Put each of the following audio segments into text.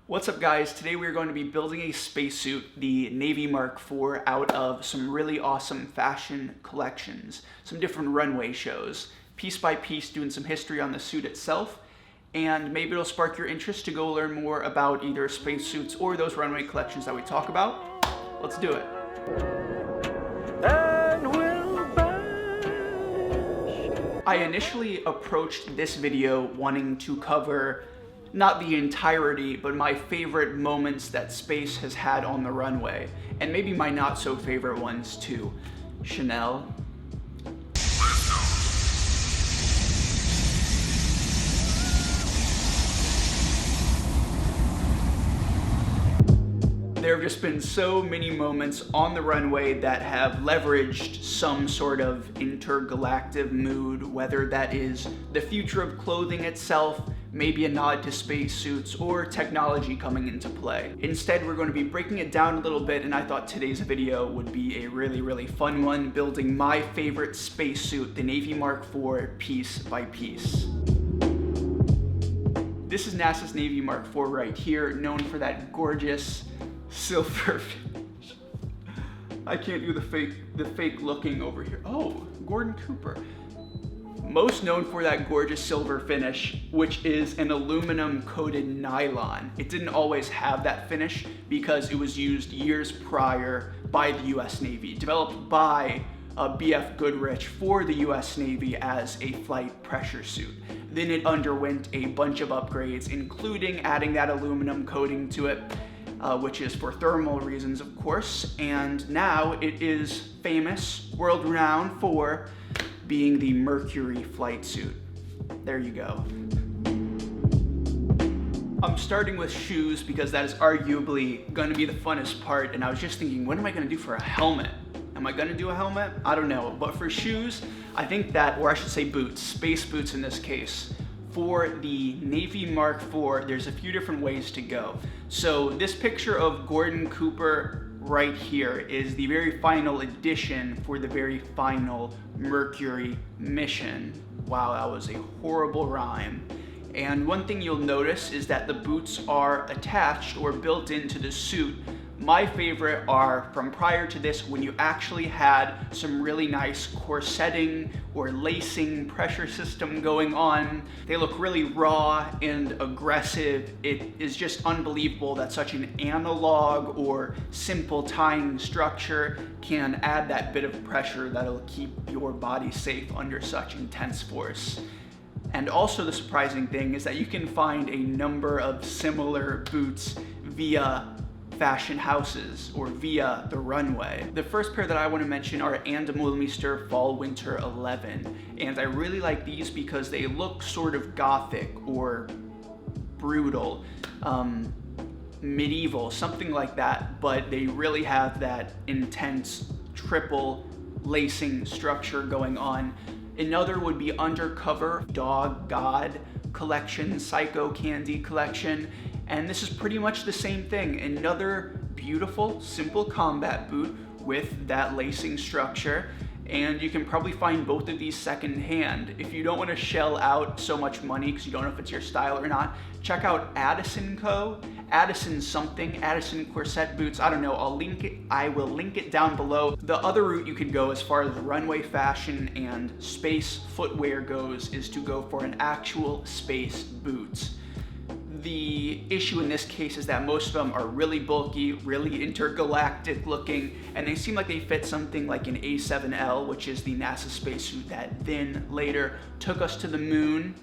What's up, guys? Today we're going to be building a spacesuit, the Navy Mark IV, out of some really awesome fashion collections, some different runway shows, piece by piece doing some history on the suit itself, and maybe it'll spark your interest to go learn more about either spacesuits or those runway collections that we talk about. Let's do it. I initially approached this video wanting to cover not the entirety, but my favorite moments that space has had on the runway, and maybe my not so favorite ones too. Chanel. There have just been so many moments on the runway that have leveraged some sort of intergalactic mood, whether that is the future of clothing itself, maybe a nod to spacesuits, or technology coming into play. Instead, we're going to be breaking it down a little bit, and I thought today's video would be a really fun one, building my favorite spacesuit, the Navy Mark IV, piece by piece. This is NASA's Navy Mark IV right here, known for that gorgeous silver finish. I can't do the fake looking over here. Oh, Gordon Cooper. Most known for that gorgeous silver finish, which is an aluminum coated nylon. It didn't always have that finish because it was used years prior by the US Navy, developed by B.F. Goodrich for the US Navy as a flight pressure suit. Then it underwent a bunch of upgrades, including adding that aluminum coating to it, which is for thermal reasons, of course, and now it is famous, world-renowned for being the Mercury flight suit. There you go. I'm starting with shoes because that is arguably going to be the funnest part, and I was just thinking, what am I going to do for a helmet? Am I going to do a helmet? I don't know, but for shoes, I think that, or I should say boots, space boots in this case, for the Navy Mark IV, there's a few different ways to go. So this picture of Gordon Cooper right here is the very final edition for the very final Mercury mission. Wow, that was a horrible rhyme. And one thing you'll notice is that the boots are attached or built into the suit. My favorite are from prior to this, when you actually had some really nice corsetting or lacing pressure system going on. They look really raw and aggressive. It is just unbelievable that such an analog or simple tying structure can add that bit of pressure that'll keep your body safe under such intense force. And also the surprising thing is that you can find a number of similar boots via fashion houses or via the runway. The first pair that I want to mention are Andemulmister Fall Winter 11, and I really like these because they look sort of gothic or brutal, medieval, something like that, but they really have that intense triple lacing structure going on. Another would be Undercover Dog God collection, Psycho Candy collection, and this is pretty much the same thing. Another beautiful, simple combat boot with that lacing structure, and you can probably find both of these secondhand. If you don't want to shell out so much money because you don't know if it's your style or not, check out Addison Co. Addison something, Addison corset boots, I don't know, I will link it down below. The other route you could go as far as the runway fashion and space footwear goes is to go for an actual space boot. The issue in this case is that most of them are really bulky, really intergalactic looking, and they seem like they fit something like an A7L, which is the NASA spacesuit that then later took us to the moon.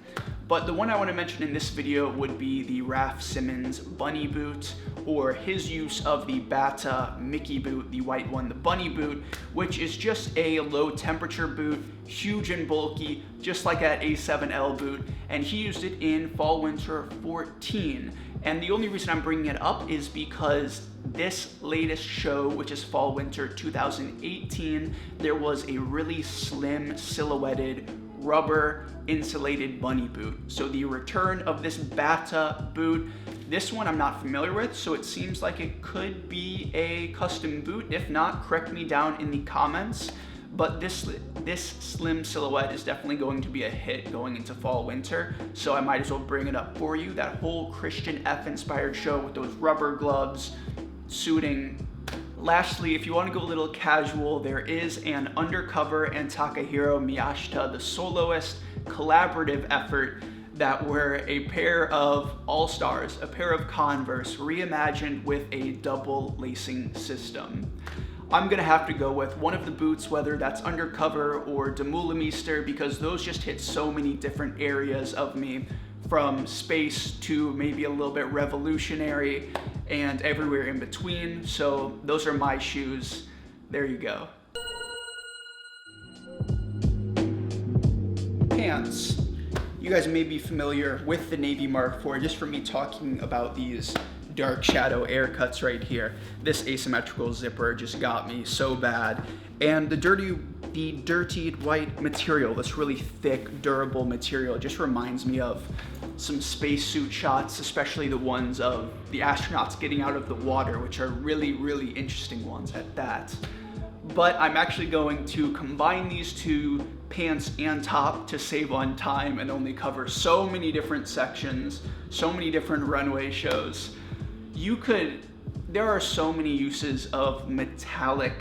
But the one I want to mention in this video would be the Raf Simons bunny boot, or his use of the Bata Mickey boot, the white one, the bunny boot, which is just a low temperature boot, huge and bulky, just like that A7L boot, and he used it in Fall Winter 14. And the only reason I'm bringing it up is because this latest show, which is Fall Winter 2018, there was a really slim silhouetted rubber insulated bunny boot. So the return of this Bata boot, this one I'm not familiar with, so it seems like it could be a custom boot. If not, correct me down in the comments. but this slim silhouette is definitely going to be a hit going into fall winter, so I might as well bring it up for you. That whole Christian F inspired show with those rubber gloves, suiting. Lastly, if you want to go a little casual, there is an Undercover and Takahiro Miyashita, the soloist, collaborative effort that were a pair of all-stars, a pair of Converse reimagined with a double lacing system. I'm gonna have to go with one of the boots, whether that's Undercover or Demoulemeister, because those just hit so many different areas of me, from space to maybe a little bit revolutionary and everywhere in between. So those are my shoes. There you go. Pants. You guys may be familiar with the Navy Mark IV just from me talking about these dark shadow air cuts right here. This asymmetrical zipper just got me so bad. And the dirtied white material, this really thick, durable material, just reminds me of some spacesuit shots, especially the ones of the astronauts getting out of the water, which are really, really interesting ones at that. But I'm actually going to combine these two, pants and top, to save on time and only cover so many different sections, so many different runway shows. There are so many uses of metallic,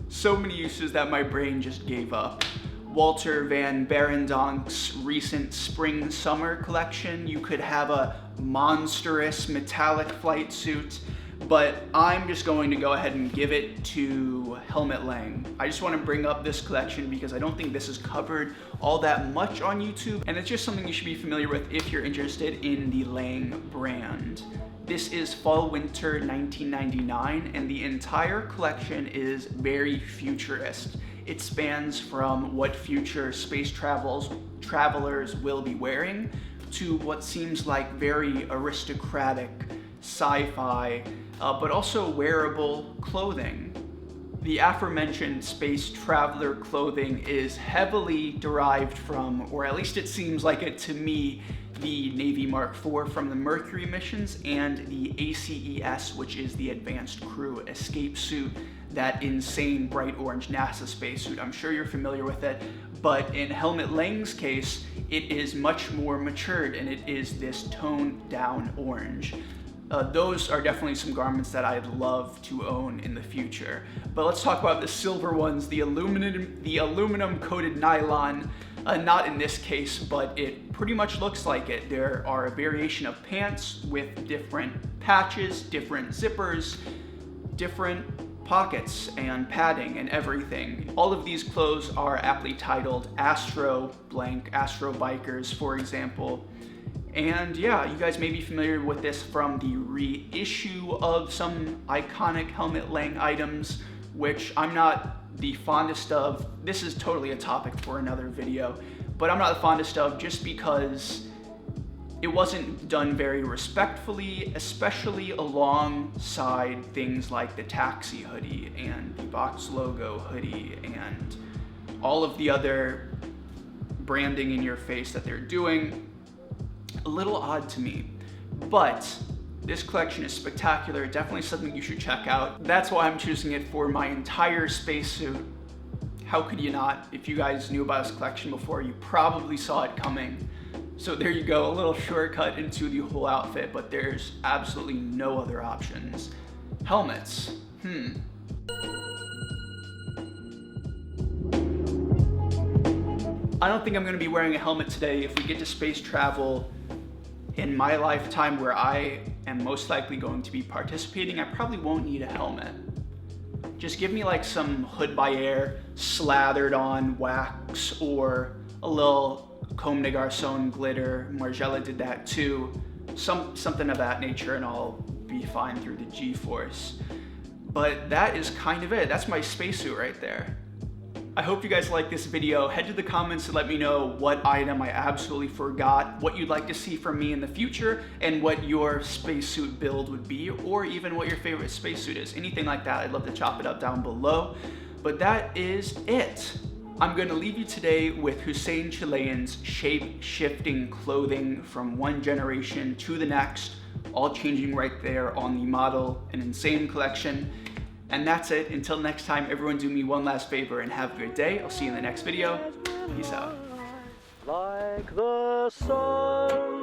so many uses that my brain just gave up. Walter Van Berendonk's recent spring-summer collection, you could have a monstrous metallic flight suit, but I'm just going to go ahead and give it to Helmut Lang. I just want to bring up this collection because I don't think this is covered all that much on YouTube, and it's just something you should be familiar with if you're interested in the Lang brand. This is fall-winter 1999, and the entire collection is very futurist. It spans from what future space travelers will be wearing to what seems like very aristocratic sci-fi, but also wearable clothing. The aforementioned space traveler clothing is heavily derived from, or at least it seems like it to me, the Navy Mark IV from the Mercury missions and the ACES, which is the Advanced Crew Escape Suit, that insane bright orange NASA spacesuit. I'm sure you're familiar with it, but in Helmut Lang's case, it is much more matured and it is this toned down orange. Those are definitely some garments that I'd love to own in the future. But let's talk about the silver ones, the aluminum coated nylon. Not in this case, but it pretty much looks like it. There are a variation of pants with different patches, different zippers, different pockets and padding and everything. All of these clothes are aptly titled Astro Bikers, for example. And yeah, you guys may be familiar with this from the reissue of some iconic Helmut Lang items, which I'm not the fondest of. This is totally a topic for another video, but I'm not the fondest of just because it wasn't done very respectfully, especially alongside things like the Taxi hoodie and the Box logo hoodie and all of the other branding in your face that they're doing. A little odd to me, but this collection is spectacular, definitely something you should check out. That's why I'm choosing it for my entire spacesuit. How could you not? If you guys knew about this collection before, you probably saw it coming. So there you go, a little shortcut into the whole outfit, but there's absolutely no other options. Helmets, I don't think I'm gonna be wearing a helmet today. If we get to space travel in my lifetime where I am most likely going to be participating, I probably won't need a helmet. Just give me like some Hood by Air slathered on wax or a little Comme des Garçons glitter. Margiela did that too. Something of that nature and I'll be fine through the G-force. But that is kind of it. That's my spacesuit right there. I hope you guys like this video. Head to the comments to let me know what item I absolutely forgot, what you'd like to see from me in the future, and what your spacesuit build would be, or even what your favorite spacesuit is. Anything like that, I'd love to chop it up down below. But that is it. I'm going to leave you today with Hussein Chilean's shape-shifting clothing from one generation to the next, all changing right there on the Model, an Insane collection. And that's it. Until next time, everyone do me one last favor and have a good day. I'll see you in the next video. Peace out. Like the sun